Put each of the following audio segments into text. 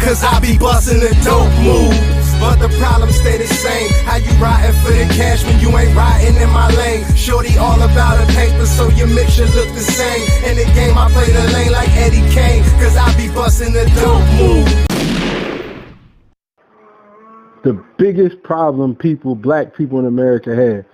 cause I be busting the dope moves. But the problem stay the same. How you riding for the cash when you ain't riding in my lane? Shorty all about the paper, so your mixture look the same. In the game I play the lane like Eddie Kane, cause I be busting the dope move. The biggest problem black people in America have,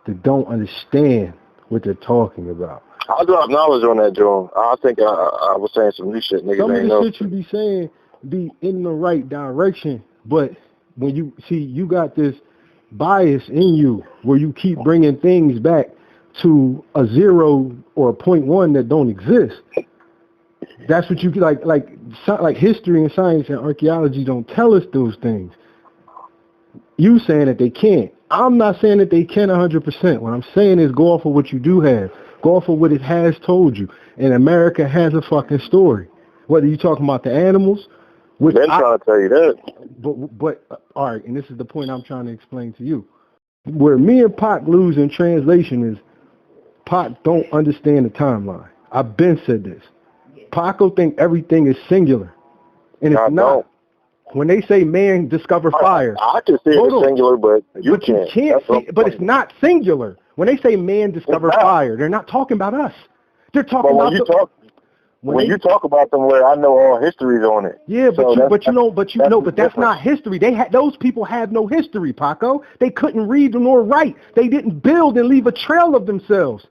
they don't understand what they're talking about. I drop knowledge on that, Joe. I think I was saying some new shit, niggas. Some of the the shit you be saying be in the right direction, but when you see, you got this bias in you where you keep bringing things back to a 0 or a 0.1 that don't exist. That's what you like history and science and archaeology don't tell us those things. You saying that they can't. I'm not saying that they can 100%. What I'm saying is go off of what you do have. Go off of what it has told you. And America has a fucking story. Whether you're talking about the animals, which been trying to tell you that. But all right, and this is the point I'm trying to explain to you. Where me and Pac lose in translation is Pac don't understand the timeline. I've been said this. Pac will think everything is singular. And it's not. Don't. When they say man discovered fire. I can see it singular, but you can't. But it's not singular. When they say man discovered fire, they're not talking about us. They're talking about when you talk about them, where I know all history's on it. Yeah, but that's not history. Those people have no history, Paco. They couldn't read nor write. They didn't build and leave a trail of themselves.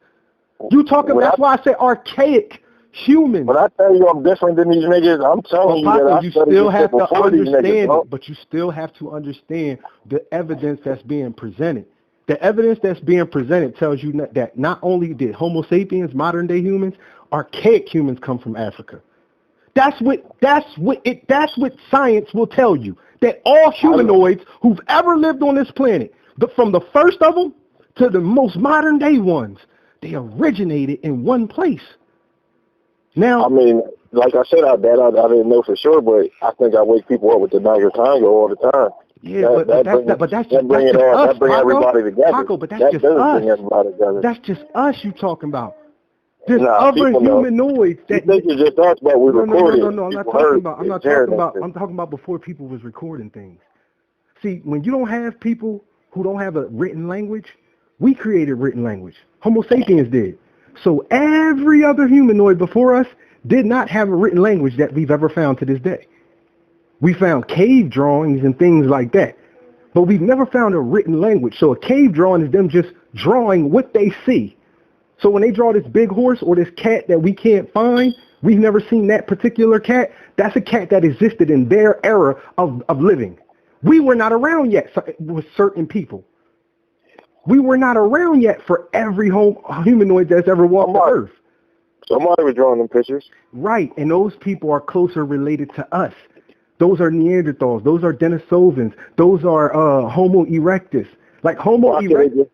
That's why I say archaic humans. When I tell you I'm different than these niggas, I'm telling you that you still have to understand it, but you still have to understand the evidence that's being presented. The evidence that's being presented tells you that not only did Homo sapiens, modern day humans, archaic humans come from Africa. That's what science will tell you. That all humanoids who've ever lived on this planet, from the first of them to the most modern day ones, they originated in one place. Now, I mean, like I said, I didn't know for sure, but I think I wake people up with the Niger Congo all the time. Yeah, but that's just us, that bring everybody together. Paco, but that's just us. Bring everybody together. That's just us you talking about. There's other humanoids that you think it's just us, but we're recording. No, I'm talking about before people was recording things. See, when you don't have people who don't have a written language, we created written language. Homo sapiens did. So every other humanoid before us did not have a written language that we've ever found to this day. We found cave drawings and things like that, but we've never found a written language. So a cave drawing is them just drawing what they see. So when they draw this big horse or this cat that we can't find, we've never seen that particular cat. That's a cat that existed in their era of living. We were not around yet with certain people. We were not around yet for every humanoid that's ever walked the earth. Somebody was drawing them pictures. Right, and those people are closer related to us. Those are Neanderthals. Those are Denisovans. Those are Homo erectus. Like Homo erectus.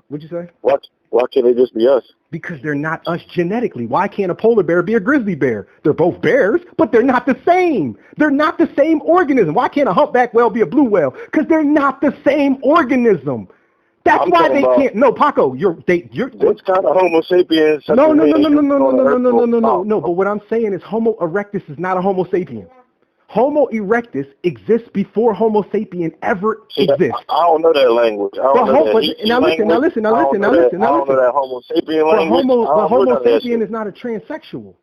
What'd you say? Why can't they just be us? Because they're not us genetically. Why can't a polar bear be a grizzly bear? They're both bears, but they're not the same. They're not the same organism. Why can't a humpback whale be a blue whale? Because they're not the same organism. That's why they can't. No, Paco, you're. What's kind of Homo sapiens? No. But what I'm saying is Homo erectus is not a Homo sapien. Homo erectus exists before Homo sapien ever exists. I don't know that language. Now listen. I don't know that Homo sapien language. But Homo sapien is not a transsexual.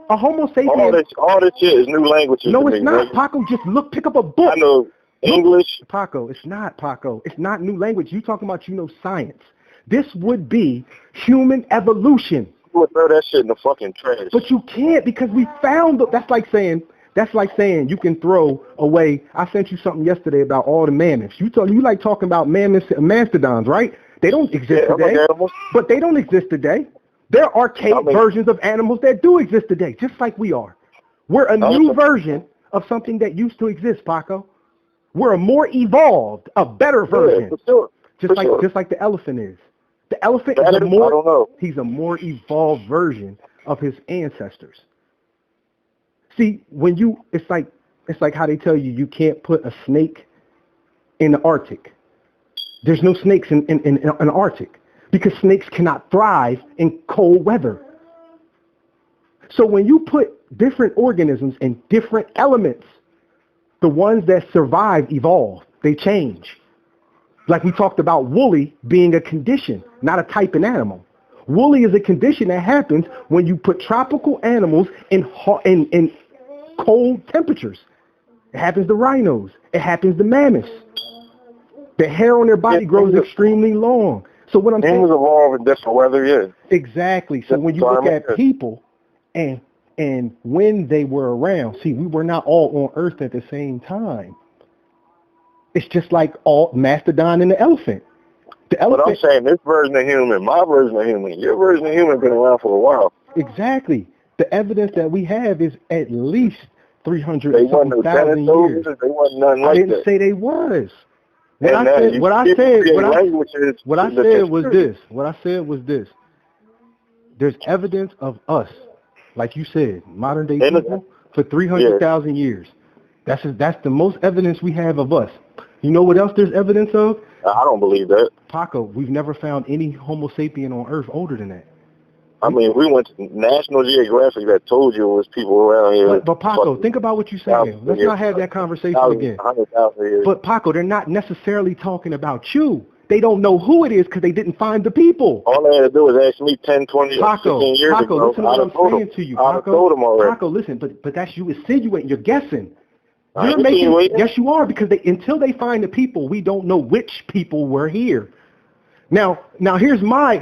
A Homo sapien. All this shit is new languages. No, it's not. Paco, just pick up a book. I know. English. Paco, it's not, Paco. It's not new language. You talking about, science. This would be human evolution. You would throw that shit in the fucking trash. But you can't, because we found that's like saying you can throw away. I sent you something yesterday about all the mammoths. You like talking about mammoths and mastodons, right? They don't exist today. But they don't exist today. There are archaic versions of animals that do exist today, just like we are. We're a new version of something that used to exist, Paco. We're a more evolved, a better version. Yeah, for sure. Just like the elephant is. The elephant he's a more evolved version of his ancestors. See, it's like how they tell you can't put a snake in the Arctic. There's no snakes in the Arctic because snakes cannot thrive in cold weather. So when you put different organisms and different elements The ones that survive evolve. They change. Like we talked about woolly being a condition, not a type of animal. Woolly is a condition that happens when you put tropical animals in cold temperatures. It happens to rhinos. It happens to mammoths. The hair on their body grows extremely long. So what I'm saying, things evolve in different weather, yeah. Exactly. So when you look at people and when they were around, see, we were not all on Earth at the same time. It's just like all mastodon and the elephant. But I'm saying this version of human, my version of human, your version of human been around for a while. Exactly. The evidence that we have is at least 300,000 years. They wasn't nothing like that. I didn't say they was. What I said was this. There's evidence of us, like you said, modern day people, for 300,000 years. That's the most evidence we have of us. You know what else there's evidence of? I don't believe that. Paco, we've never found any Homo sapien on Earth older than that. I mean, we went to National Geographic that told you it was people around here. But Paco, think about what you're saying. Let's not have that conversation again. 100,000 years. But Paco, they're not necessarily talking about you. They don't know who it is because they didn't find the people. All they had to do was ask me 10, 20, 15 years ago. Paco, listen to what I'm saying to you. I'd have told them already. Paco, listen, but that's you insinuating. You're guessing. Yes, you are, because until they find the people, we don't know which people were here. Now here's my.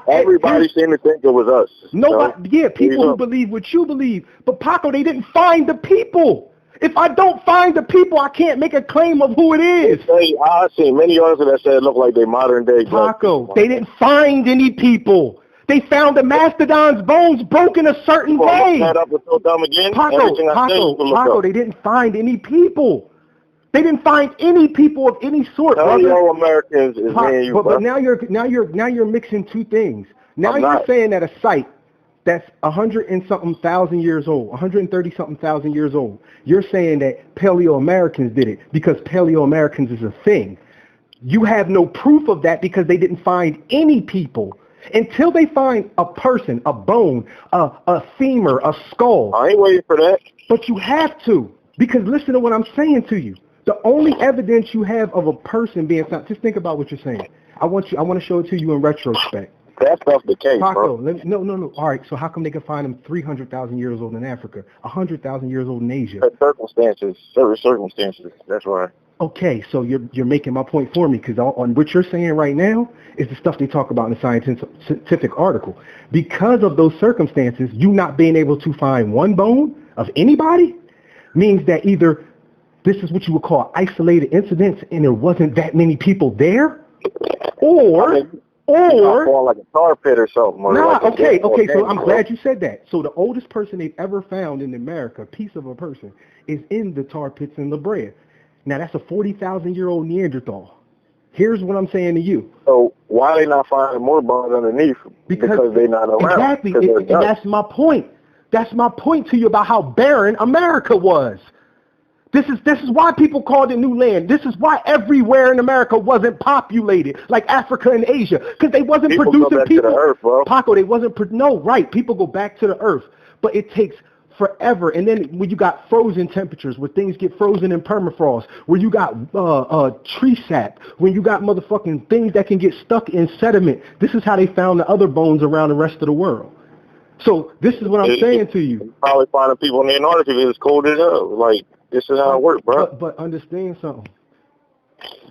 Everybody seemed to think it was us. Nobody, people who believe what you believe. But Paco, they didn't find the people. If I don't find the people, I can't make a claim of who it is. I've seen many artists that said it looked like they modern day. Paco, they didn't find any people. They found the mastodon's bones broken a certain way. Paco, they didn't find any people. They didn't find any people of any sort. Americans is saying you. But now you're mixing two things. Now you're saying that a site that's 100 and something thousand years old, 130 something thousand years old, you're saying that Paleo-Americans did it because Paleo-Americans is a thing. You have no proof of that because they didn't find any people. Until they find a person, a bone, a femur, a skull. I ain't waiting for that. But you have to, because listen to what I'm saying to you. The only evidence you have of a person being found, just think about what you're saying. I want to show it to you in retrospect. That's not the case, Paco, bro. No. All right, so how come they can find them 300,000 years old in Africa, 100,000 years old in Asia? Certain circumstances, that's why. Okay, so you're making my point for me, because on what you're saying right now is the stuff they talk about in the scientific article. Because of those circumstances, you not being able to find one bone of anybody means that either this is what you would call isolated incidents and there wasn't that many people there, or like a tar pit or something. Okay, so I'm glad you said that. So the oldest person they've ever found in America, a piece of a person, is in the tar pits in La Brea. Now, that's a 40,000-year-old Neanderthal. Here's what I'm saying to you. So why are they not finding more bones underneath? Because they're not around. Exactly, and that's my point. That's my point to you about how barren America was. This is why people called it new land. This is why everywhere in America wasn't populated, like Africa and Asia, because they wasn't producing go back people. To the earth, bro. Paco, they wasn't. People go back to the earth, but it takes forever. And then when you got frozen temperatures, where things get frozen in permafrost, where you got tree sap, when you got motherfucking things that can get stuck in sediment, this is how they found the other bones around the rest of the world. So this is what I'm saying to you. Probably finding people in the Antarctica because it's cold as hell. Like, this is how it works, bro. But understand something.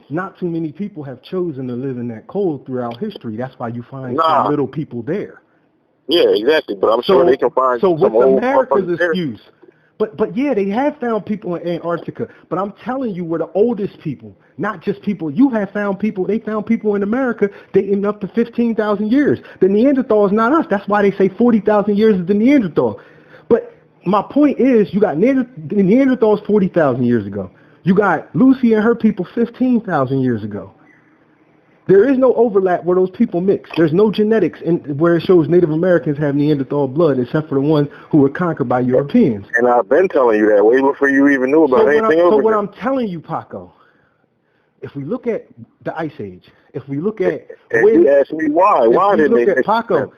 Not too many people have chosen to live in that cold throughout history. That's why you find so little people there. Yeah, exactly. But I'm sure they can find some what's old America's excuse? But yeah, they have found people in Antarctica. But I'm telling you, we're the oldest people, not just people. You have found people. They found people in America dating up to 15,000 years. The Neanderthal is not us. That's why they say 40,000 years is the Neanderthal. But my point is, you got Neanderthals 40,000 years ago. You got Lucy and her people 15,000 years ago. There is no overlap where those people mix. There's no genetics where it shows Native Americans have Neanderthal blood, except for the ones who were conquered by Europeans. And I've been telling you that way before you even knew about anything over So what I'm telling you, Paco, if we look at the Ice Age, if we look at... you ask me why didn't they... Paco,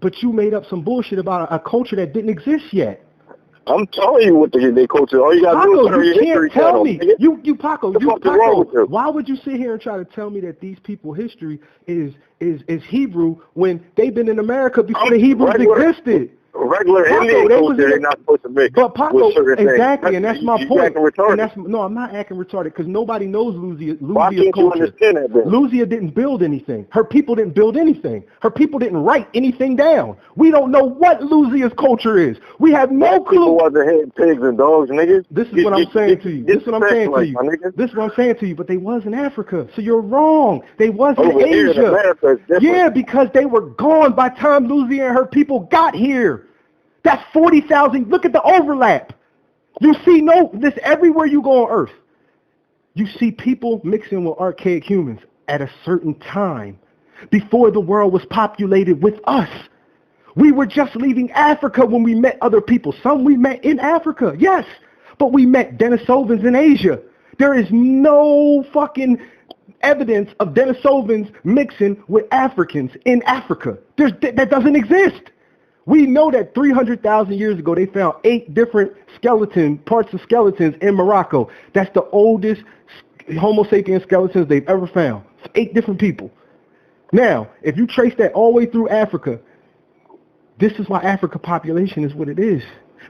but you made up some bullshit about a culture that didn't exist yet. I'm telling you what their culture. All you gotta do is turn your history channel. Paco, why would you sit here and try to tell me that these people's history is Hebrew when they've been in America before the Hebrews existed? Regular Indian culture, they're not supposed to mix. But Paco, exactly, and that's my point. Retarded. No, I'm not acting retarded because nobody knows Lucia's Why can't culture. You understand that, then? Lucia didn't build anything. Her people didn't build anything. Her people didn't write anything down. We don't know what Lucia's culture is. We have no clue. People wasn't hitting pigs and dogs, niggas. This is what I'm saying to you. This is what I'm saying to you. This is what I'm saying to you. But they was in Africa, so you're wrong. They was in Asia. America, yeah, because they were gone by the time Lucia and her people got here. That's 40,000. Look at the overlap. You see this everywhere you go on Earth. You see people mixing with archaic humans at a certain time before the world was populated with us. We were just leaving Africa when we met other people. Some we met in Africa, yes, but we met Denisovans in Asia. There is no fucking evidence of Denisovans mixing with Africans in Africa. That doesn't exist. We know that 300,000 years ago, they found 8 different parts of skeletons in Morocco. That's the oldest Homo sapien skeletons they've ever found. It's 8 different people. Now, if you trace that all the way through Africa, this is why Africa population is what it is.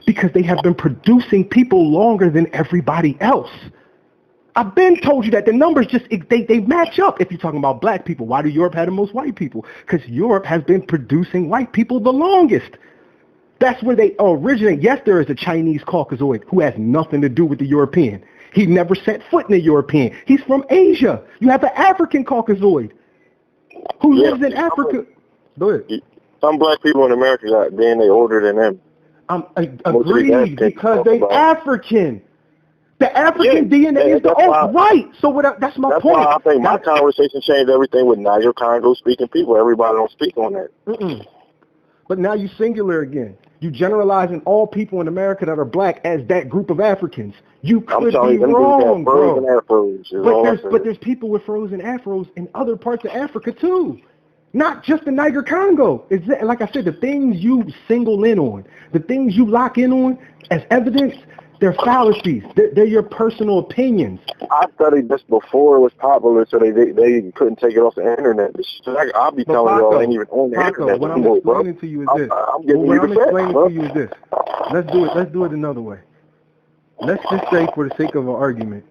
Because they have been producing people longer than everybody else. I've been told you that the numbers they match up. If you're talking about black people, why do Europe have the most white people? Because Europe has been producing white people the longest. That's where they originate. Yes, there is a Chinese Caucasoid who has nothing to do with the European. He never set foot in a European. He's from Asia. You have an African Caucasoid who lives in Africa. Go ahead. Some black people in America got DNA older than them. Agreed, because they African. The African DNA is the old, right? So that's my point. That's why I think my conversation changed everything with Niger Congo speaking people. Everybody don't speak on that. But now you singular again. You generalizing all people in America that are black as that group of Africans. You could be wrong, bro. But there's people with frozen afros in other parts of Africa too. Not just the Niger Congo. Like I said, the things you single in on, the things you lock in on as evidence, they're fallacies. They're your personal opinions. I studied this before it was popular, so they couldn't take it off the internet. I'll be telling y'all, ain't even on the internet. What I'm explaining to you is this. Let's do it another way. Let's just say, for the sake of an argument,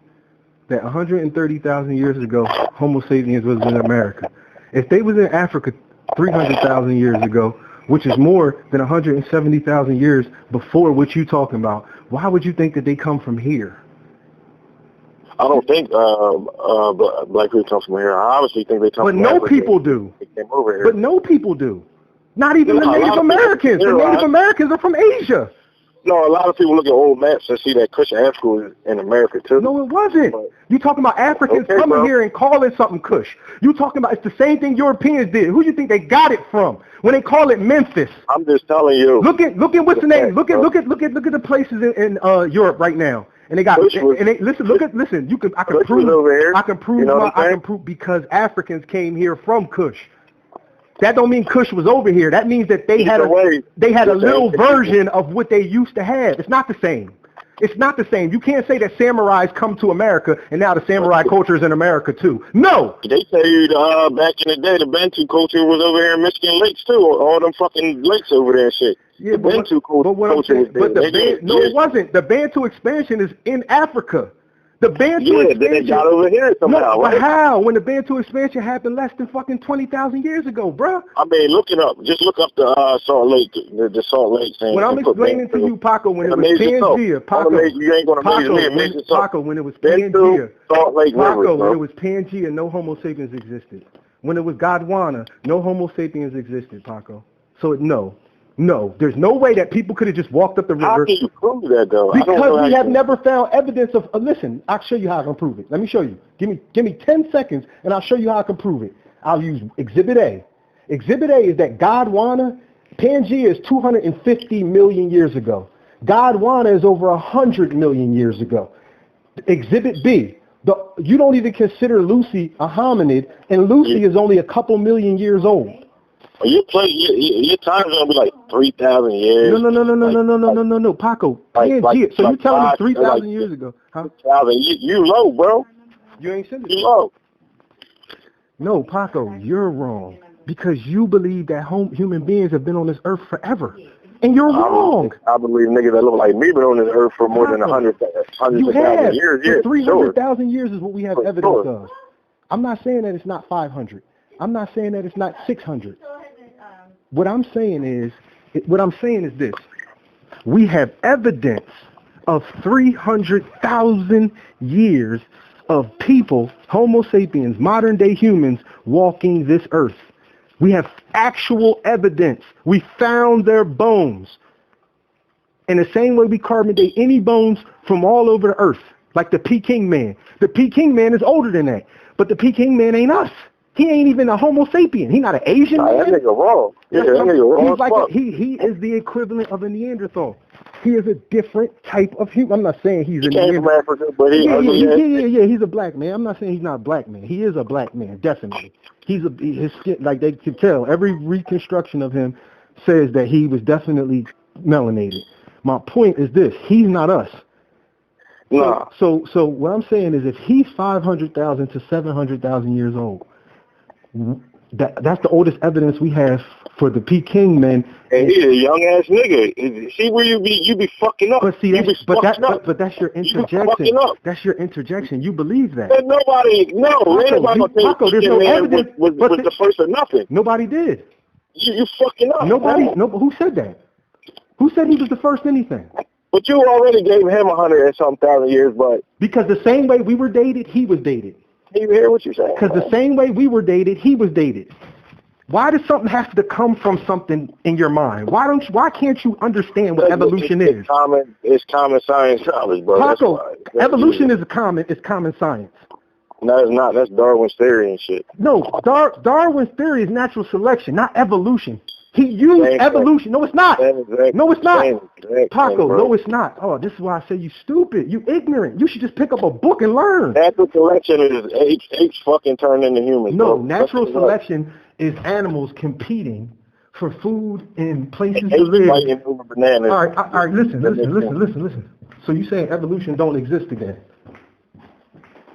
that 130,000 years ago, Homo sapiens was in America. If they was in Africa 300,000 years ago, which is more than 170,000 years before what you're talking about, why would you think that they come from here? I don't think black people come from here. I obviously think they come from Africa. But no people do. They came over here. But no people do. Not even the Native Americans. The Native Americans are from Asia. No, a lot of people look at old maps and see that Kush Africa is in America too. No, it wasn't. You talking about Africans coming here and calling something Kush. You talking about it's the same thing Europeans did. Who do you think they got it from when they call it Memphis? I'm just telling you. Look at what's the name. Look at the places in Europe right now. And they got listen. I can prove because Africans came here from Kush. That don't mean Kush was over here. That means that they had a little version of what they used to have. It's not the same. It's not the same. You can't say that samurais come to America and now the samurai culture is in America too. No. They tell you back in the day the Bantu culture was over here in Michigan Lakes too. All them fucking lakes over there and shit. Yeah, the Bantu culture was there. No, it wasn't. The Bantu expansion is in Africa. The Bantu expansion. Then they got over here somehow. No, but how? When the Bantu expansion happened less than fucking 20,000 years ago, bro. I mean, look up the Salt Lake, the Salt Lake thing. When I'm explaining to you, Paco, when it was Pangea, Paco, when it was Pangea, Salt Lake River, when it was Pangea, no Homo sapiens existed. When it was Gondwana, no Homo sapiens existed, Paco. So no, there's no way that people could have just walked up the river. How can you prove that, though? Because we have never found evidence of. Listen, I'll show you how I can prove it. Let me show you. Give me 10 seconds, and I'll show you how I can prove it. I'll use Exhibit A. Exhibit A is that Gondwana, Pangea is 250 million years ago. Gondwana is over 100 million years ago. Exhibit B. You don't even consider Lucy a hominid, and Lucy is only a couple million years old. Your time's gonna be like 3,000 years. No, Paco. So you telling me 3,000 years ago? Huh? 3,000. You low, bro. You ain't said it. You low. No, Paco, you're wrong because you believe that human beings have been on this earth forever, and you're wrong. I believe niggas that look like me been on this earth for more than 100,000 years. Yeah, 300,000 years is what we have evidence of. I'm not saying that it's not 500. I'm not saying that it's not 600. What I'm saying is this. We have evidence of 300,000 years of people, Homo sapiens, modern day humans, walking this earth. We have actual evidence. We found their bones. In the same way we carbon date any bones from all over the earth, like the Peking man. The Peking man is older than that, but the Peking man ain't us. He ain't even a Homo sapien. He not an Asian man. That nigga wrong. Yeah, that nigga wrong. He's like he is the equivalent of a Neanderthal. He is a different type of human. I'm not saying he's a Neanderthal. Africa, but he's a black man. I'm not saying he's not a black man. He is a black man, definitely. His skin, like they can tell. Every reconstruction of him says that he was definitely melanated. My point is this: he's not us. No. So what I'm saying is, if he's 500,000 to 700,000 years old, that's the oldest evidence we have for the Peking men. And he's a young ass nigga. See where you be fucking up. But see, that's your interjection. That's your interjection. You believe that. And nobody there's no evidence was the first or nothing. Nobody did. You fucking up. Who said that? Who said he was the first anything? But you already gave him 100 and some thousand years, but because the same way we were dated, he was dated. You hear what you're saying? Because the same way we were dated, he was dated. Why does something have to come from something in your mind? Why can't you understand what evolution is? It's common science knowledge, bro. Paco, evolution is common science. No, it's not. That's Darwin's theory and shit. No, Darwin's theory is natural selection, not evolution. He used evolution. No, it's not. No, it's not. Paco, no, it's not. Oh, this is why I say you stupid. You ignorant. You should just pick up a book and learn. Natural selection is apes fucking turn into humans. No, natural selection is animals competing for food in places to live. Over bananas. All right, listen. So you saying evolution don't exist again?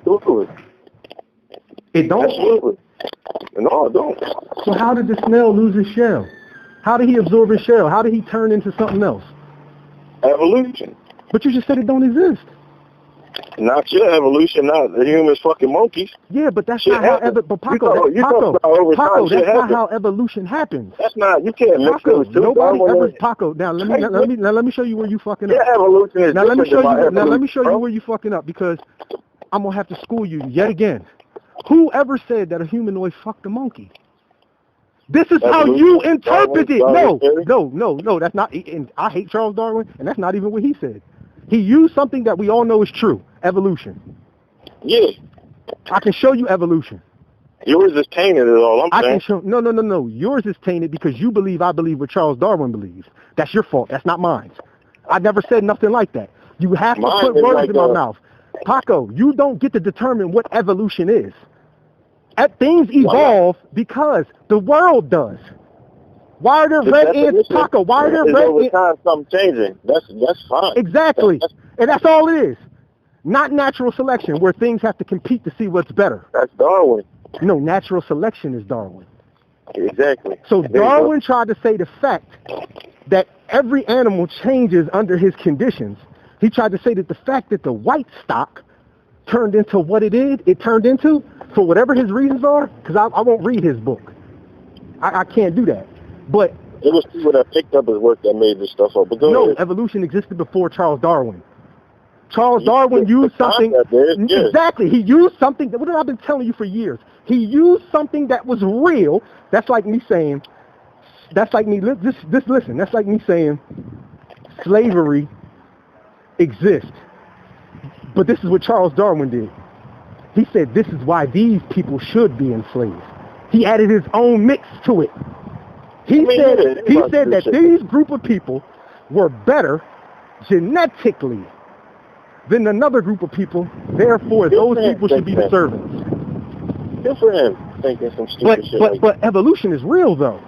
Absolutely. It don't? Absolutely. No, it don't. So how did the snail lose his shell? How did he absorb his shell? How did he turn into something else? Evolution. But you just said it don't exist. Not your evolution, not the humans fucking monkeys. Yeah, but that's not how Paco, that's not how evolution happens. That's not, you can't mix those two. Nobody ever, Paco, now let me show you where you fucking up. Yeah, evolution is now let me show you where you fucking up, because I'm going to have to school you yet again. Whoever said that a humanoid fucked a monkey? This is how you interpret it. No, that's not. And I hate Charles Darwin, and that's not even what he said. He used something that we all know is true, evolution. Yeah. I can show you evolution. Yours is tainted is all I'm saying. I can show, no. Yours is tainted because you believe I believe what Charles Darwin believes. That's your fault. That's not mine. I never said nothing like that. You have to put words in my mouth. Paco, you don't get to determine what evolution is. Things evolve because the world does. Why are there red ants, Paco? Why are there red ants? Over time, something changing. That's fine. Exactly. And that's all it is. Not natural selection, where things have to compete to see what's better. That's Darwin. No, natural selection is Darwin. Exactly. So Darwin tried to say the fact that every animal changes under his conditions. He tried to say that the fact that the white stock turned into what it turned into, for whatever his reasons are, because I won't read his book. I can't do that. But it was people that picked up his work that made this stuff up. But go ahead. Evolution existed before Charles Darwin. Charles Darwin used something. Exactly. He used something. What have I been telling you for years? He used something that was real. That's like me saying. That's like me. Listen. That's like me saying slavery exists. But this is what Charles Darwin did. He said this is why these people should be enslaved. He added his own mix to it. He said that these group of people were better genetically than another group of people. Therefore, those people should be the servants. Good for him thinking some stupid shit. But evolution is real, though.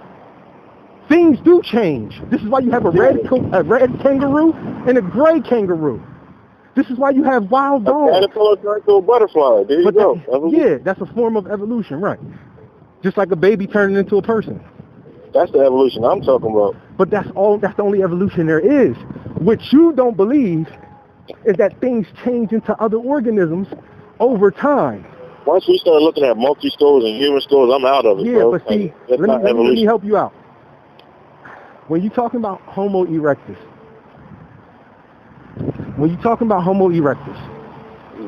Things do change. This is why you have a red kangaroo and a gray kangaroo. This is why you have wild dogs. A caterpillar turned to a butterfly. There you go. Yeah, that's a form of evolution, right? Just like a baby turning into a person. That's the evolution I'm talking about. But that's the only evolution there is. What you don't believe is that things change into other organisms over time. Once we start looking at monkey skulls and human skulls, I'm out of it. Yeah, bro. but see, let me help you out. When you're talking about Homo erectus,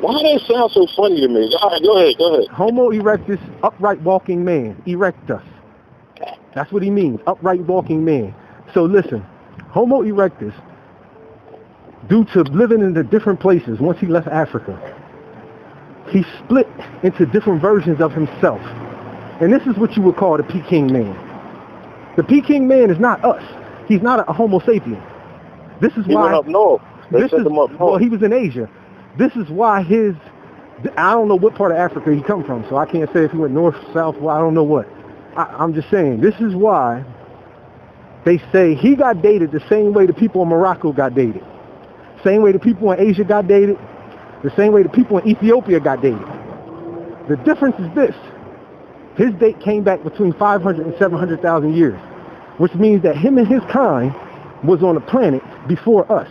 why that sound so funny to me? All right, go ahead. Homo erectus, upright walking man, erectus. That's what he means, upright walking man. So listen, Homo erectus, due to living in the different places, once he left Africa, he split into different versions of himself. And this is what you would call the Peking man. The Peking man is not us. He's not a Homo sapien. This is why... He went up north. Well, he was in Asia. This is why I don't know what part of Africa he come from, so I can't say if he went north, south, well, I don't know what. I'm just saying, this is why they say he got dated the same way the people in Morocco got dated. Same way the people in Asia got dated. The same way the people in Ethiopia got dated. The difference is this. His date came back between 500 and 700,000 years, which means that him and his kind was on the planet before us.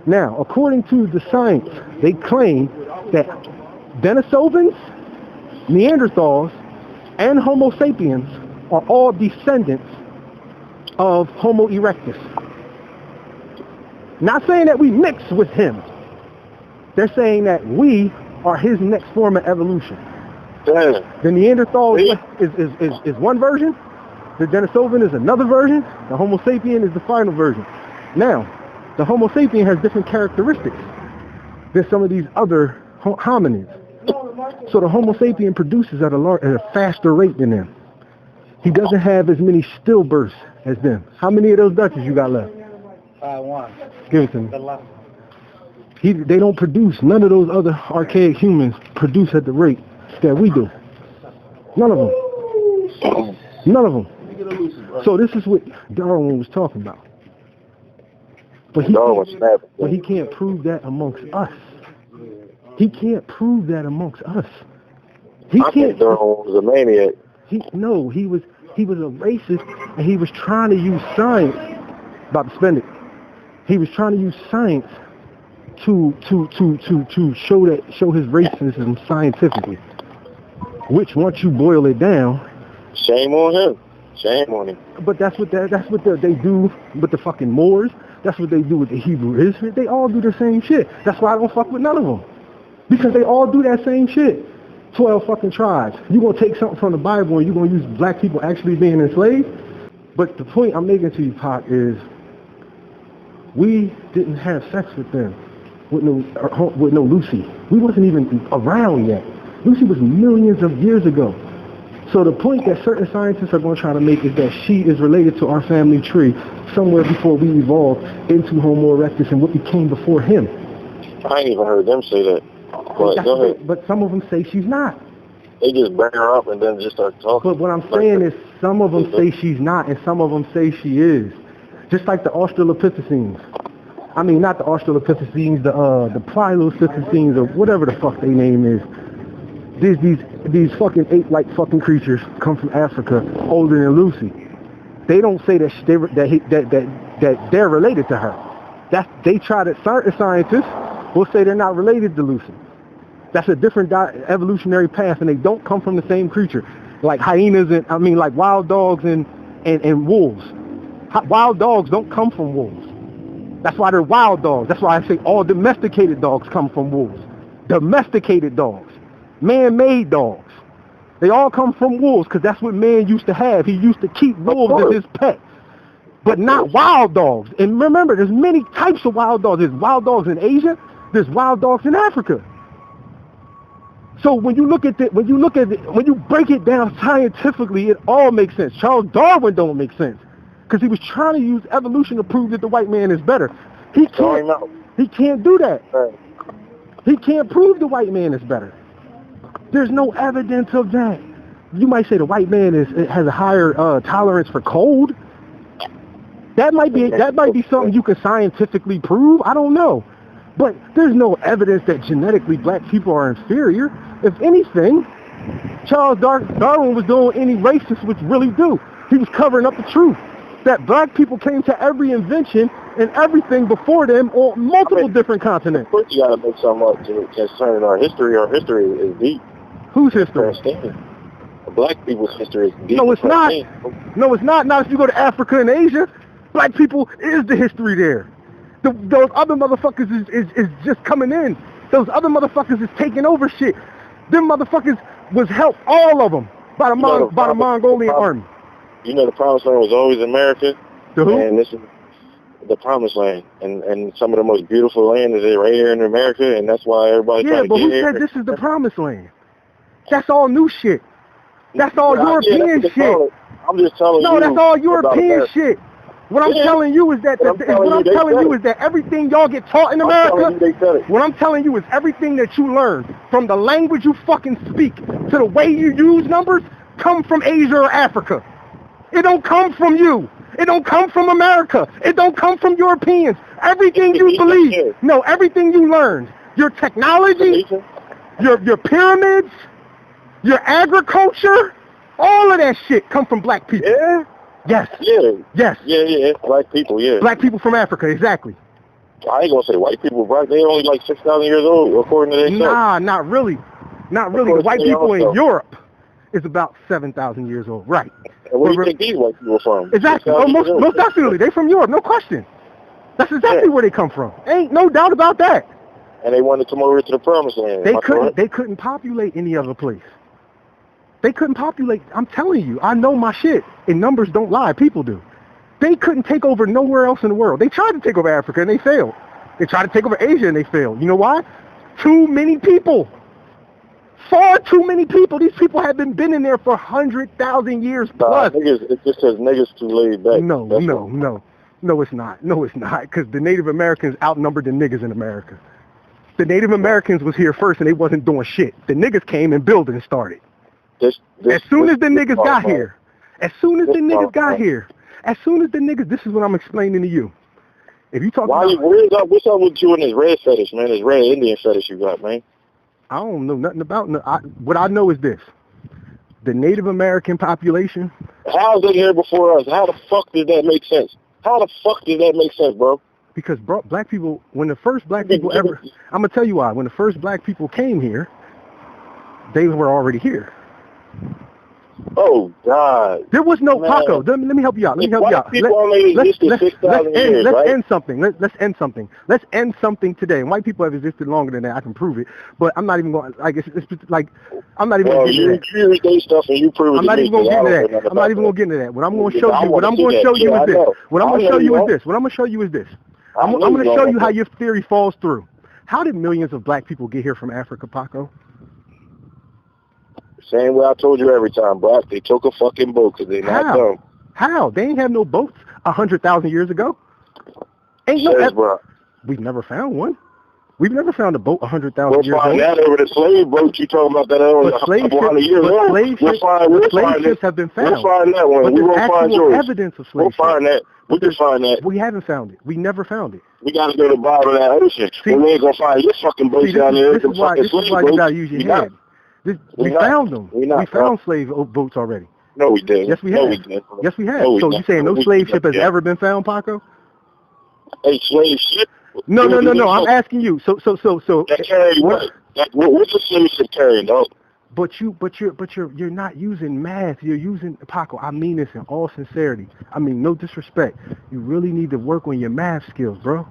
Now, according to the science, they claim that Denisovans, Neanderthals, and Homo sapiens are all descendants of Homo erectus. Not saying that we mix with him. They're saying that we are his next form of evolution. Damn. The Neanderthal is one version. The Denisovan is another version. The Homo sapien is the final version. Now, the Homo sapien has different characteristics than some of these other hominids. So the Homo sapien produces at a faster rate than them. He doesn't have as many stillbirths as them. How many of those Dutches you got left? One. Give it to me. They don't produce, none of those other archaic humans produce at the rate that we do. None of them. None of them. So this is what Darwin was talking about. But he can't prove that amongst us. He can't prove that amongst us. I think Darwin was a maniac. He was a racist, and he was trying to use science. About to spend it. He was trying to use science to show his racism scientifically. Which, once you boil it down, shame on him. Shame on him. But that's what they do with the fucking Moors. That's what they do with the Hebrew Israelites. They all do the same shit. That's why I don't fuck with none of them, because they all do that same shit. 12 fucking tribes. You gonna take something from the Bible and you gonna use black people actually being enslaved? But the point I'm making to you, Pac, is we didn't have sex with them, with no Lucy. We wasn't even around yet. Lucy was millions of years ago. So the point that certain scientists are going to try to make is that she is related to our family tree somewhere before we evolved into Homo erectus and what became before him. I ain't even heard them say that. But go ahead. But some of them say she's not. They just bring her up and then just start talking. But what I'm saying is some of them say she's not and some of them say she is. Just like the Australopithecines. I mean, not the Australopithecines, the Plylopithecines or whatever the fuck their name is. These fucking ape-like fucking creatures come from Africa, older than Lucy. They don't say that they're related to her. They try to. Certain scientists will say they're not related to Lucy. That's a different evolutionary path, and they don't come from the same creature, like hyenas like wild dogs and wolves. Wild dogs don't come from wolves. That's why they're wild dogs. That's why I say all domesticated dogs come from wolves. Domesticated dogs. Man-made dogs. They all come from wolves because that's what man used to have. He used to keep wolves as his pet. But not wild dogs. And remember, there's many types of wild dogs. There's wild dogs in Asia. There's wild dogs in Africa. So when you break it down scientifically, it all makes sense. Charles Darwin don't make sense because he was trying to use evolution to prove that the white man is better. He can't do that. He can't prove the white man is better. There's no evidence of that. You might say the white man has a higher tolerance for cold. That might be something you can scientifically prove. I don't know. But there's no evidence that genetically black people are inferior. If anything, Charles Darwin was doing any racists would really do. He was covering up the truth. That black people came to every invention and everything before them on multiple different continents. First, you got to make something up concerning our history. Our history is deep. Whose history? Black people's history is deep. No, it's not. No, it's not. Not if you go to Africa and Asia. Black people is the history there. Those other motherfuckers is just coming in. Those other motherfuckers is taking over shit. Them motherfuckers was helped, all of them, by the Mongolian army. You know the Promised Land was always America. The who? And this is the Promised Land. And some of the most beautiful land is right here in America, and that's why everybody trying to get here. Yeah, but who said this is the Promised Land? That's all new shit. That's all European shit. I'm just telling you. No, that's all European shit. What I'm telling you is that everything y'all get taught in America, what I'm telling you is everything that you learn, from the language you fucking speak to the way you use numbers, come from Asia or Africa. It don't come from you. It don't come from America. It don't come from Europeans. Everything you believe, no, everything you learned, your technology, your pyramids, your agriculture, all of that shit come from black people. Yeah. Yes. Yeah. Yes. Yeah. Black people, yeah. Black people from Africa, exactly. I ain't gonna say white people, black. They only like 6,000 years old, according to their Nah, not really. Not really. The white people in Europe is about 7,000 years old, right? And where do you think these white people from? Exactly. Oh, most definitely. They from Europe, no question. That's exactly where they come from. Ain't no doubt about that. And they wanted to come over to the Promised Land. They couldn't populate any other place. They couldn't populate. I'm telling you, I know my shit. And numbers don't lie. People do. They couldn't take over nowhere else in the world. They tried to take over Africa and they failed. They tried to take over Asia and they failed. You know why? Too many people. Far too many people. These people have been in there for 100,000 years plus. It just says niggas too laid back. No, it's not. No, it's not. Because the Native Americans outnumbered the niggas in America. The Native Americans was here first and they wasn't doing shit. The niggas came and building started. As soon as the niggas got here, this is what I'm explaining to you. If you talk what's up with you and this red fetish, man? This red Indian fetish you got, man? I don't know nothing about what I know is this. The Native American population. How's they here before us? How the fuck does that make sense? Bro? Because black people, when the first black people ever, I'm going to tell you why. When the first black people came here, they were already here. Oh, God. There was no Paco. Let me help you out. Let's end something. Let's end something. Let's end something today. And white people have existed longer than that. I can prove it. But I'm not even going to, I'm not even going to get into that. I'm not even going to get into that. What I'm going to show you is this. I'm going to show you how your theory falls through. How did millions of black people get here from Africa, Paco? Same way I told you every time, bro. They took a fucking boat because they not dumb. How? They ain't have no boats 100,000 years ago. Bro. We've never found one. We've never found a boat 100,000 years ago. We'll find that over the slave boat you talking about that only a couple hundred years old. Slave ships have been found. We'll find that one. We won't find yours. Evidence of slave ships. We'll find that. We can find that. We haven't found it. We never found it. We got to go to the bottom of that ocean. We ain't going to find your fucking boats down there. This is why you got to use your head. We found them. We found slave boats already. No, we didn't. Yes, we have. Yes, we have. So you saying no slave ship has ever been found, Paco? A slave ship? No. I'm asking you. So. That carried what? What's a slave ship carrying, dog? But you're not using math. You're using Paco. I mean this in all sincerity. I mean no disrespect. You really need to work on your math skills, bro.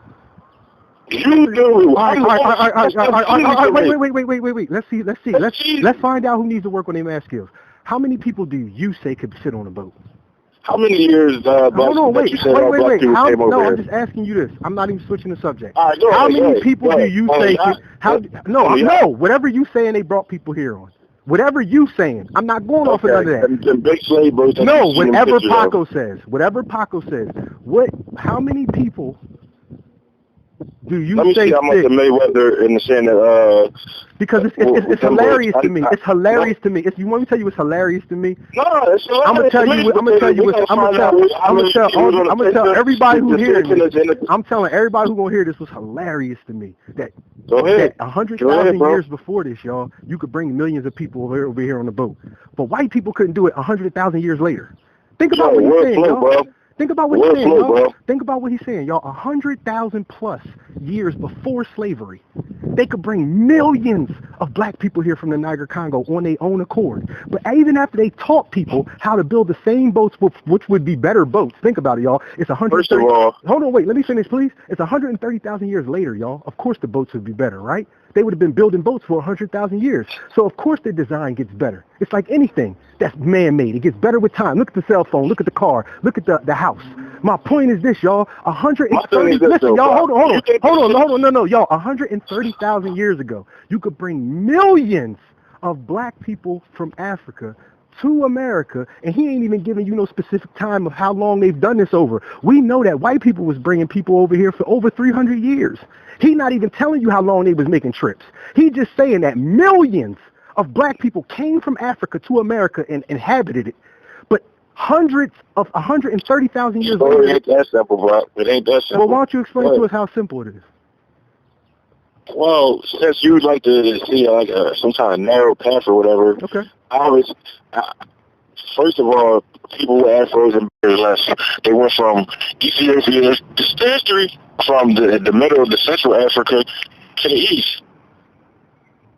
You do. All right. Wait. Let's see. Let's find out who needs to work on their math skills. How many people do you say could sit on a boat? How many years? Wait. I'm just asking you this. I'm not even switching the subject. All right, how many people do you say? Whatever you saying, they brought people here on. Whatever you saying, I'm not going off of none of that. The big slave boats. No, whatever Paco says. How many people Do you Let me say see how much six? the Mayweather in the saying that Because it's hilarious to me. It's hilarious to me. You want me to tell you it's hilarious to me? No, it's hilarious. I'm gonna tell everybody who hears this. I'm telling everybody who gonna hear this was hilarious to me. That 100,000 years before this, y'all, you could bring millions of people over here on the boat, but white people couldn't do it 100,000 years later. Think about what he's saying, y'all. Bro. Think about what he's saying, y'all. Think about what he's saying, y'all. 100,000 plus years before slavery, they could bring millions of black people here from the Niger Congo on their own accord. But even after they taught people how to build the same boats, which would be better boats. Think about it, y'all. It's 130. First of all, hold on, wait. Let me finish, please. It's 130,000 years later, y'all. Of course, the boats would be better, right? They would have been building boats for 100,000 years. So, of course, their design gets better. It's like anything that's man-made. It gets better with time. Look at the cell phone. Look at the car. Look at the house. My point is this, y'all. 130. Listen, y'all. Hold on. No, y'all. 130,000 years ago, you could bring millions of black people from Africa to America, and he ain't even giving you no specific time of how long they've done this over. We know that white people was bringing people over here for over 300 years. He not even telling you how long they was making trips. He just saying that millions of black people came from Africa to America and inhabited it. But hundreds of 130,000 years later. It ain't that simple, bro. It ain't that simple. Well, why don't you explain to us how simple it is? Well, since you would like to see like some kind of narrow path or whatever, okay. First of all, people with afros and beards less. They went from Ethiopia, this history, from the middle of the Central Africa to the east.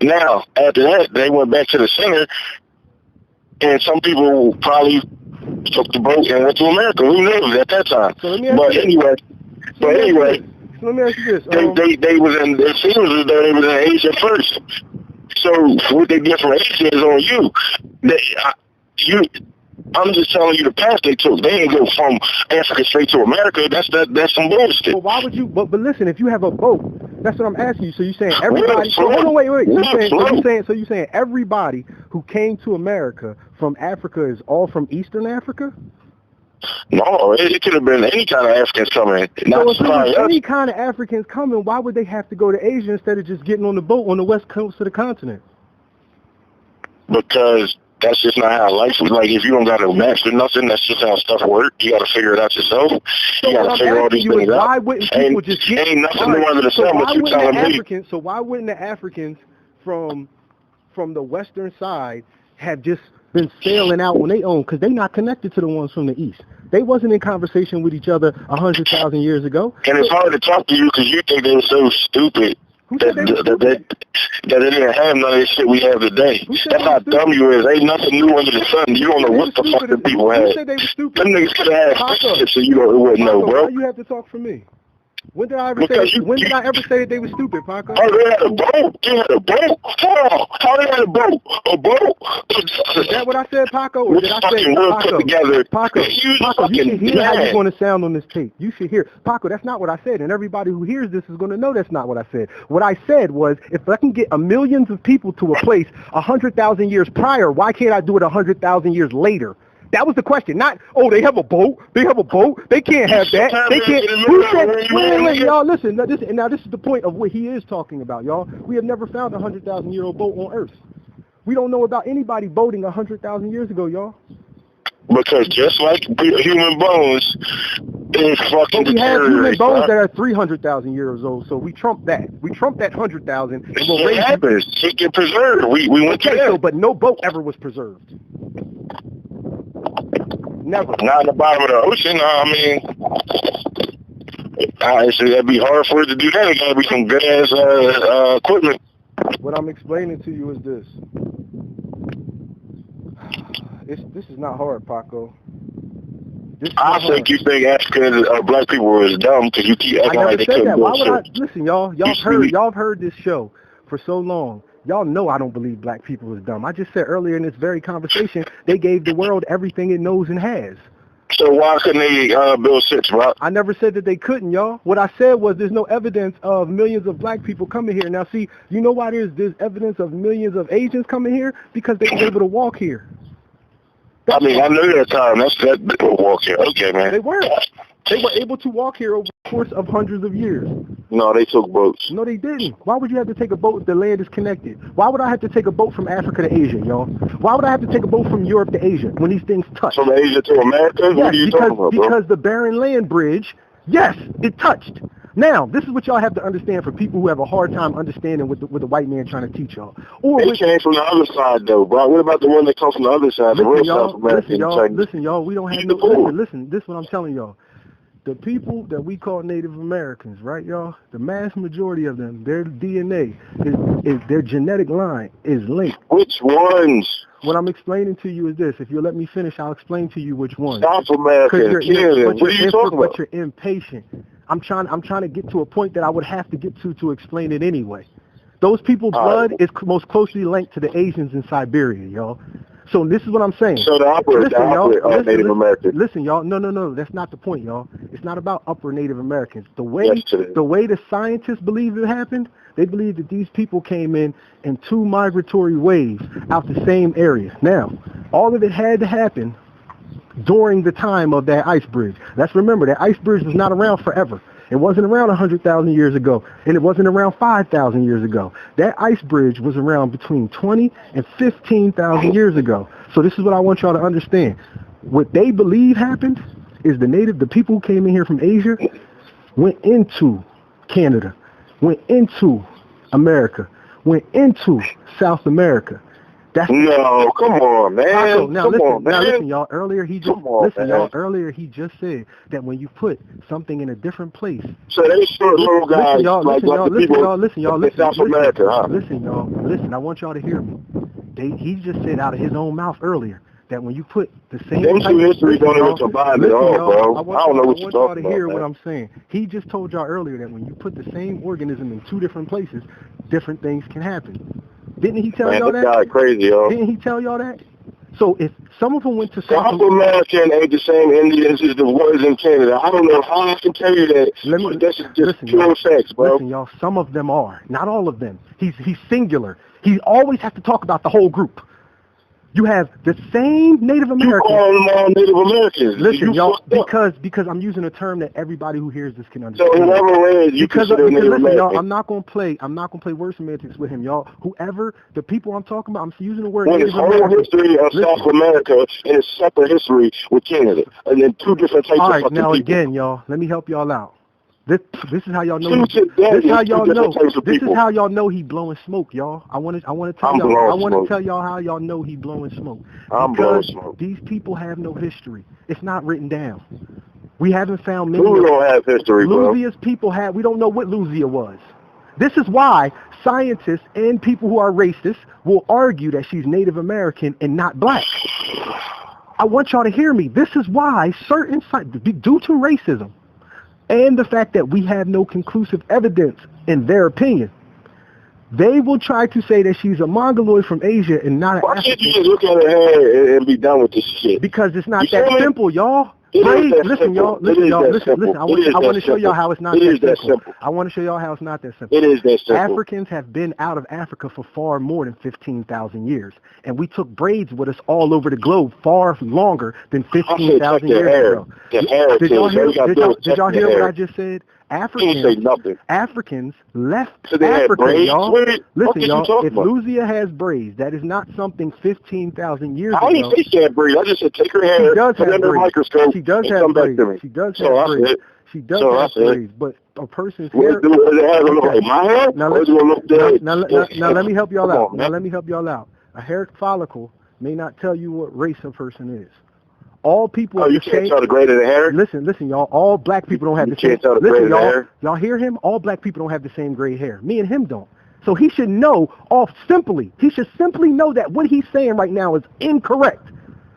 Now, after that, they went back to the center, and some people probably took the boat and went to America. Who knows at that time? So let me ask anyway. Let me ask you this. They was in, it seems as though they was in Asia first. So what they get from Asia is on you. I'm just telling you the path they took. They ain't go from Africa straight to America. That's some bullshit. Well, why would you? But listen, if you have a boat, that's what I'm asking you. So you're saying everybody? So hold on, wait. So you're saying everybody who came to America from Africa is all from Eastern Africa? No, it could have been any kind of Africans coming. So if there was any kind of Africans coming, why would they have to go to Asia instead of just getting on the boat on the west coast of the continent? Because that's just not how life is. Like, if you don't got to master nothing, that's just how stuff works. You got to figure it out yourself. You got to figure all these things out. Why wouldn't people just get... Ain't nothing new under the sun, but you telling me. So why wouldn't the Africans from the western side have just been sailing out on their own? Because they're not connected to the ones from the east. They wasn't in conversation with each other 100,000 years ago. And it's hard to talk to you because you think they were so stupid that they didn't have none of this shit we have today. That's how dumb you is. Ain't nothing new under the sun. You don't know what the fuck the people had. Them niggas could have had shit so you wouldn't know, bro. Why you have to talk for me? When did I ever say that they were stupid, Paco? Oh, they had a boat. They had a boat. How they had a boat? A boat? Is that what I said, Paco? Or did I say Paco? Paco, you should hear how you're going to sound on this tape. You should hear. Paco, that's not what I said, and everybody who hears this is going to know that's not what I said. What I said was, if I can get millions of people to a place 100,000 years prior, why can't I do it 100,000 years later? That was the question. Not, they have a boat. They have a boat. They can't have that. They can't. Who said? Wait, y'all. Listen. Now this is the point of what he is talking about, y'all. We have never found a 100,000-year-old boat on Earth. We don't know about anybody boating 100,000 years ago, y'all. Because just like human bones, it's fucking deteriorating. But we have human bones that are 300,000 years old, so we trumped that. We trumped that 100,000. It happens. It get preserved. We went to that. But no boat ever was preserved. Never. Not in the bottom of the ocean. That'd be hard for it to do that. It gotta be some good ass equipment. What I'm explaining to you is this. This is not hard, Paco. I think you think African black people is dumb because you keep acting like they couldn't do shit. Listen, y'all heard this show for so long. Y'all know I don't believe black people is dumb. I just said earlier in this very conversation, they gave the world everything it knows and has. So why couldn't they build ships, bro? I never said that they couldn't, y'all. What I said was there's no evidence of millions of black people coming here. Now, see, you know why there's evidence of millions of Asians coming here? Because they were able to walk here. I know that time. That's that walk here. Okay, man. They were. They were able to walk here over the course of hundreds of years. No, they took boats. No, they didn't. Why would you have to take a boat if the land is connected? Why would I have to take a boat from Africa to Asia, y'all? Why would I have to take a boat from Europe to Asia when these things touch? From Asia to America? Yes, what are you talking about, bro? because the Barren Land Bridge, yes, it touched. Now, this is what y'all have to understand for people who have a hard time understanding what the white man trying to teach y'all. Or they came from the other side, though, bro. What about the one that comes from the other side, the real South American? Listen, y'all, we don't have no... Listen, this is what I'm telling y'all. The people that we call Native Americans, right, y'all? The mass majority of them, their DNA, is their genetic line is linked. Which ones? What I'm explaining to you is this. If you'll let me finish, I'll explain to you which ones. South America, Canada. What are you talking about? But you're impatient. I'm trying to get to a point that I would have to get to explain it anyway. Those people's blood is most closely linked to the Asians in Siberia, y'all. So this is what I'm saying. So the upper Native Americans. Listen, y'all. No. That's not the point, y'all. It's not about upper Native Americans. The way the scientists believe it happened, they believe that these people came in 2 migratory waves out the same area. Now, all of it had to happen during the time of that ice bridge. Let's remember that ice bridge was not around forever. It wasn't around 100,000 years ago, and it wasn't around 5,000 years ago. That ice bridge was around between 20 and 15,000 years ago. So this is what I want y'all to understand. What they believe happened is the people who came in here from Asia went into Canada, went into America, went into South America. No, come on, man. Now listen, y'all. Earlier he just said that when you put something in a different place. So they short little guys listen, y'all. South America, huh? Listen, y'all. Listen, I want y'all to hear me. He just said out of his own mouth earlier that when you put the same history don't even combine at all, bro. I don't know what you're talking about. I want y'all to hear what I'm saying. He just told y'all earlier that when you put the same organism in 2 different places, different things can happen. Didn't he tell y'all that? This guy crazy, yo. Didn't he tell y'all that? So if some of them went to South American ain't the same Indians as the ones in Canada. I don't know how I can tell you that. That's just pure sex, bro. Listen, y'all, some of them are. Not all of them. He's singular. He always has to talk about the whole group. You have the same Native Americans. You call them all Native Americans. Listen, y'all, because I'm using a term that everybody who hears this can understand. So whoever is, you consider Native American. Y'all, I'm not gonna play word semantics with him, y'all. Whoever the people I'm talking about, I'm using the word. When Native it's whole history of South America and it's separate history with Canada, and then 2 different types of fucking people. All right, now again, y'all, let me help y'all out. This is how y'all know. This is how y'all know. This is how y'all know he blowing smoke, y'all. I want to tell y'all. I want to tell y'all how y'all know he blowing smoke. I'm blowing smoke. These people have no history. It's not written down. We haven't found many. Who don't have history, bro? Lusia's people have. We don't know what Lusia was. This is why scientists and people who are racist will argue that she's Native American and not black. I want y'all to hear me. This is why certain due to racism and the fact that we have no conclusive evidence in their opinion, they will try to say that she's a Mongoloid from Asia and not an African. Why can't you just look at her hair and be done with this shit? Because it's not that simple, y'all. Listen, y'all. I want to show y'all how it's not that simple. I want to show y'all how it's not that simple. It is that simple. Africans have been out of Africa for far more than 15,000 years, and we took braids with us all over the globe far longer than 15,000 years ago. Did y'all hear what I just said? Africans left Africa, y'all. Listen, y'all, if Lusia has braids, that is not something 15,000 years ago. I didn't say she had braids. I just said take her hair, put it under a microscope, she does have braids. She does have braids. She does have braids, but a person's hair... Does it have look like my hair? Now let me help y'all out. Now let me help y'all out. A hair follicle may not tell you what race a person is. All people. Oh, you can't tell the grade of the hair? Listen, y'all. All black people don't have the same. You can't tell the grade of the hair? Y'all hear him? All black people don't have the same gray hair. Me and him don't. So he should know he should simply know that what he's saying right now is incorrect.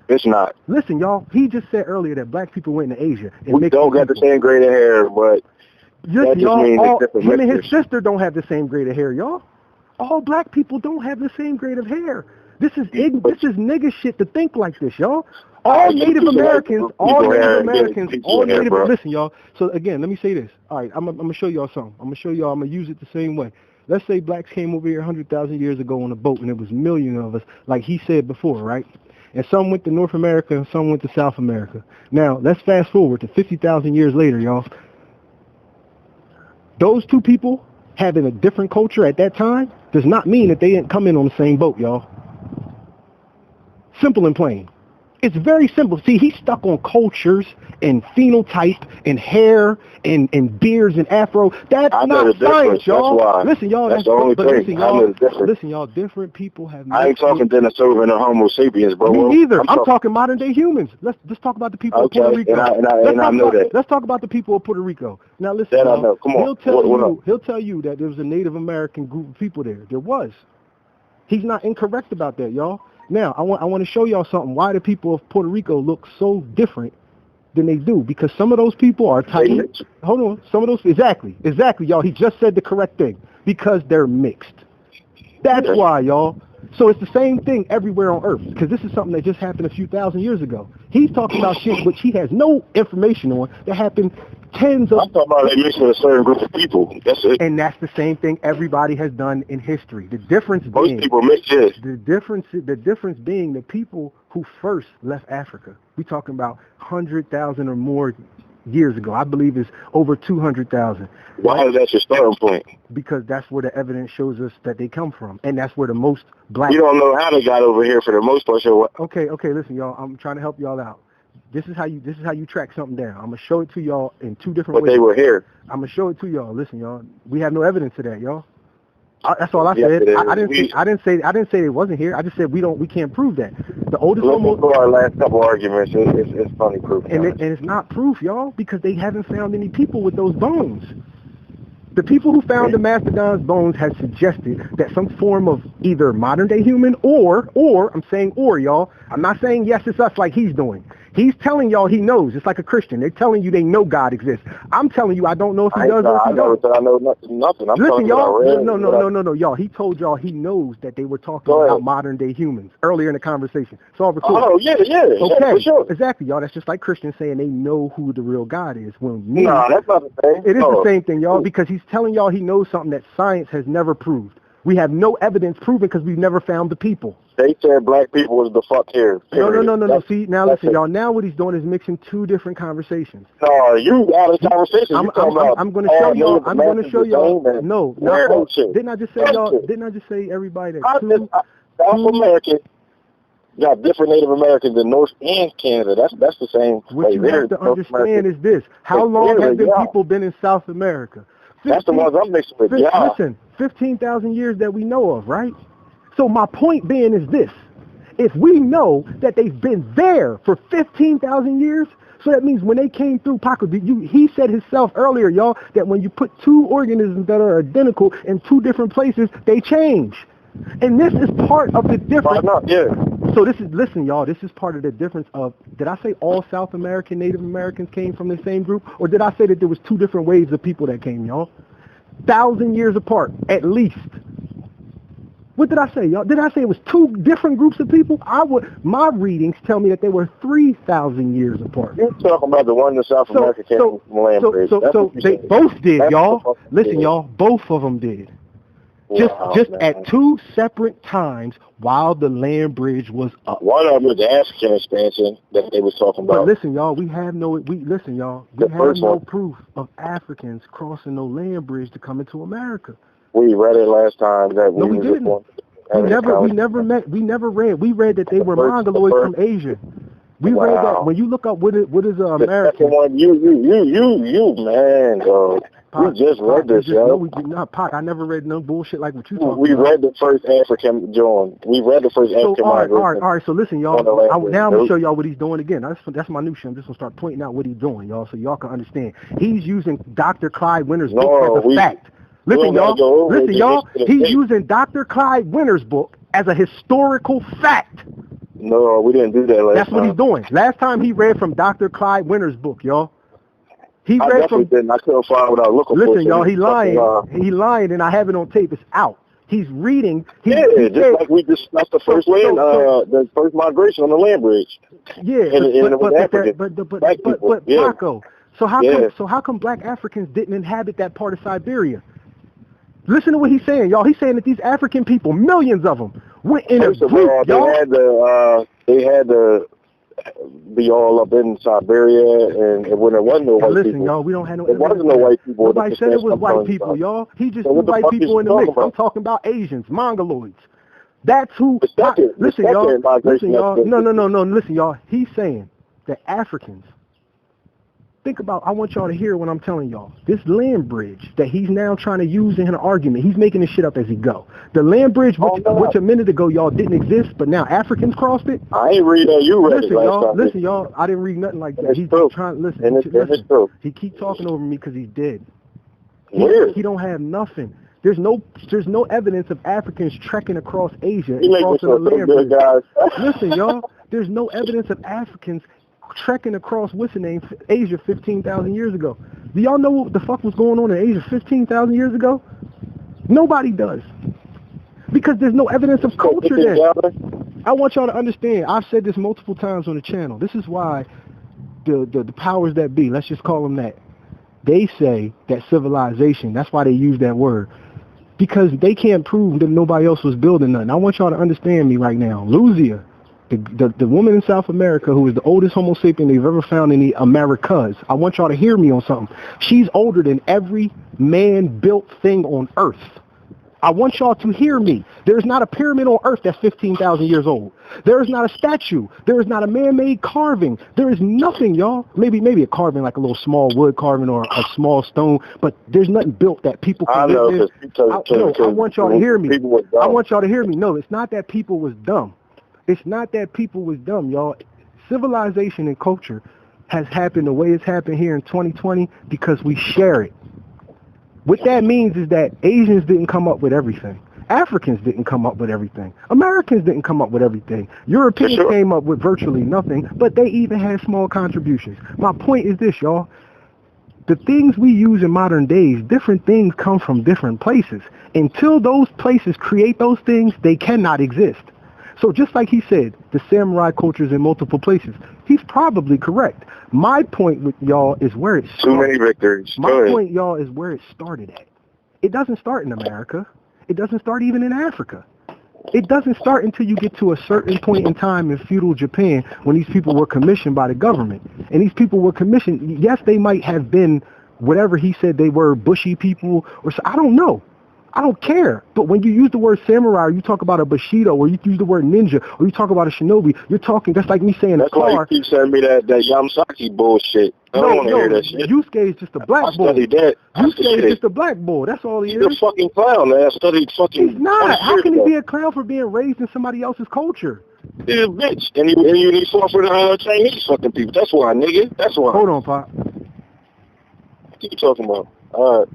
It's not. Listen, y'all. He just said earlier that black people went into Asia. And we don't got the same grade of hair, but listen, y'all. Him and his sister don't have the same grade of hair, y'all. All black people don't have the same grade of hair. This is nigga shit to think like this, y'all. All Native Americans, listen, y'all. So again, let me say this. All right, I'm gonna show y'all something. I'm gonna use it the same way. let's say blacks came over here 100,000 years ago on a boat, and it was millions of us, like he said before, right? And some went to North America and some went to South America. Now, let's fast forward to 50,000 years later, y'all. Those two people having a different culture at that time does not mean that they didn't come in on the same boat, y'all. Simple and plain. It's very simple. See, he's stuck on cultures and phenotype and hair and beards and afro. That's not science, y'all. Listen, y'all. That's the only thing. Listen, y'all. Different people have. I ain't talking Denisovan or Homo sapiens, bro. Me neither. I'm talking modern day humans. Let's talk about the people of Puerto Rico. And I know that. Let's talk about the people of Puerto Rico. Now, listen. That I know. Come on. He'll tell you that there was a Native American group of people there. There was. He's not incorrect about that, y'all. Now, I want to show y'all something. Why the people of Puerto Rico look so different than they do? Because some of those people are tight. Hold on. Some of those, exactly, y'all. He just said the correct thing. Because they're mixed. That's why, y'all. So it's the same thing everywhere on Earth. Because this is something that just happened a few thousand years ago. He's talking about shit which he has no information on that happened I'm talking about they mix with a certain group of people. That's it. And that's the same thing everybody has done in history. The difference being people mix this. The difference being the people who first left Africa. We're talking about 100,000 or more years ago. I believe it's over 200,000. Why is that your starting point? Because that's where the evidence shows us that they come from, and that's where the most black. You don't know how they got over here for the most part. So what? Okay. Listen, y'all. I'm trying to help y'all out. This is how you track something down. I'm gonna show it to y'all in two different ways. But they were here. I'm gonna show it to y'all. Listen, y'all. We have no evidence of that, y'all. That's all I said. I didn't say it wasn't here. I just said we can't prove that. The oldest Homo. Let's go our last couple arguments. It's funny proof. And it's not proof, y'all, because they haven't found any people with those bones. The people who found the mastodon's bones had suggested that some form of either modern day human or I'm saying y'all. I'm not saying yes, it's us like he's doing. He's telling y'all he knows. It's like a Christian. They're telling you they know God exists. I'm telling you I don't know if he does or if he doesn't. I know nothing. Listen, y'all. No. Y'all. He told y'all he knows that they were talking about modern day humans earlier in the conversation. It's all recorded. Oh, yeah. Okay, for sure. Exactly, y'all. That's just like Christians saying they know who the real God is. No, that's not the same. It is the same thing, y'all, because he's telling y'all he knows something that science has never proved. We have no evidence proven because we've never found the people. They said black people was the fuck here. No. See, now listen, y'all. Now what he's doing is mixing two different conversations. No, you out of conversation. I'm going to show y'all. I'm going to show y'all. No. Didn't I just say y'all? Didn't I just say everybody that South American got different Native Americans in North and Canada. That's the same. What you have to understand is this: how long have people been in South America? That's the ones I'm mixing with. Listen, 15,000 years that we know of, right? So my point being is this. If we know that they've been there for 15,000 years, so that means when they came through, Paco, he said himself earlier, y'all, that when you put two organisms that are identical in two different places, they change. And this is part of the difference. So listen, y'all, this is part of the difference of, did I say all South American Native Americans came from the same group? Or did I say that there was two different waves of people that came, y'all? 1,000 years apart, at least. What did I say, y'all? Did I say it was two different groups of people? My readings tell me that they were 3,000 years apart. You're talking about the one in South America came from the land bridge. So they both did, y'all. Listen, y'all, both of them did. Just at two separate times while the land bridge was up. One of them was the African expansion that they was talking about. But listen, y'all, we have no proof of Africans crossing no land bridge to come into America. We read it last time that we didn't. We never read. We read that they were Mongoloids from Asia. We read that when you look up what is American. The second one, you man, dog. We just read this, yo. No, we did not, Pac. I never read no bullshit like what you talking about. We read the first African, John. We read the first African. All right. So listen, y'all. Now I'm gonna show y'all what he's doing again. That's my new shit. I'm just gonna start pointing out what he's doing, y'all, so y'all can understand. He's using Dr. Clyde Winter's book as a fact. Listen, y'all. He's using Dr. Clyde Winter's book as a historical fact. No, we didn't do that last time. That's what he's doing. Last time he read from Dr. Clyde Winter's book, y'all. I couldn't find what I was looking for. Listen, y'all, he lying, and I have it on tape. It's out. He's reading. Just like we discussed the first the first migration on the land bridge. Yeah, but Paco. So how come Black Africans didn't inhabit that part of Siberia? Listen to what he's saying, y'all. He's saying that these African people, millions of them, went in a group, y'all. They had to be all up in Siberia, and when there wasn't no white people. Listen, y'all, we don't have no. There wasn't no white people. Nobody said it was white people, y'all. He just threw white people in the mix. I'm talking about Asians, Mongoloids. That's who. Listen, y'all. Listen, y'all. No. Listen, y'all. He's saying that Africans. Think about, I want y'all to hear what I'm telling y'all. This land bridge that he's now trying to use in an argument, he's making this shit up as he go. The land bridge, which a minute ago y'all didn't exist, but now Africans crossed it. I ain't read that. You read it last time. Listen, y'all. I didn't read nothing like that. He's just trying to listen. It's true. He keeps talking over me because he's dead. Weird. He don't have nothing. There's no evidence of Africans trekking across Asia and crossing the land bridge. Guys. Listen, y'all. There's no evidence of Africans trekking across Asia 15,000 years ago. Do y'all know what the fuck was going on in Asia 15,000 years ago? Nobody does. Because there's no evidence of culture there. I want y'all to understand, I've said this multiple times on the channel. This is why the powers that be, let's just call them that, they say that civilization, that's why they use that word. Because they can't prove that nobody else was building nothing. I want y'all to understand me right now. Luzia, the woman in South America who is the oldest Homo sapien they've ever found in the Americas. I want y'all to hear me on something. She's older than every man-built thing on Earth. I want y'all to hear me. There's not a pyramid on Earth that's 15,000 years old. There is not a statue. There is not a man-made carving. There is nothing, y'all. Maybe a carving, like a little small wood carving or a small stone, but there's nothing built that people can live in. I want y'all to hear me. I want y'all to hear me. No, it's not that people was dumb. It's not that people was dumb, y'all. Civilization and culture has happened the way it's happened here in 2020 because we share it. What that means is that Asians didn't come up with everything. Africans didn't come up with everything. Americans didn't come up with everything. Europeans came up with virtually nothing, but they even had small contributions. My point is this, y'all. The things we use in modern days, different things come from different places. Until those places create those things, they cannot exist. So just like he said, the samurai culture is in multiple places. He's probably correct. My point with y'all is where it started. Too many victories. My point, y'all, is where it started at. It doesn't start in America. It doesn't start even in Africa. It doesn't start until you get to a certain point in time in feudal Japan when these people were commissioned by the government. And these people were commissioned, yes, they might have been whatever he said they were, bushy people, or so, I don't know. I don't care. But when you use the word samurai, or you talk about a Bushido, or you use the word ninja, or you talk about a shinobi, you're talking, that's like me saying that's a car. That's why you keep sending me that Yamasaki bullshit. I don't want to hear that shit. Yusuke is just a black boy. I studied that. Yusuke is just a black boy. That's all he is. He's a fucking clown, man. I studied fucking... He's not. How can he be a clown for being raised in somebody else's culture? He's a bitch. And you fought for the Chinese fucking people. That's why, nigga. That's why. Hold on, Pop. What are you talking about? All right.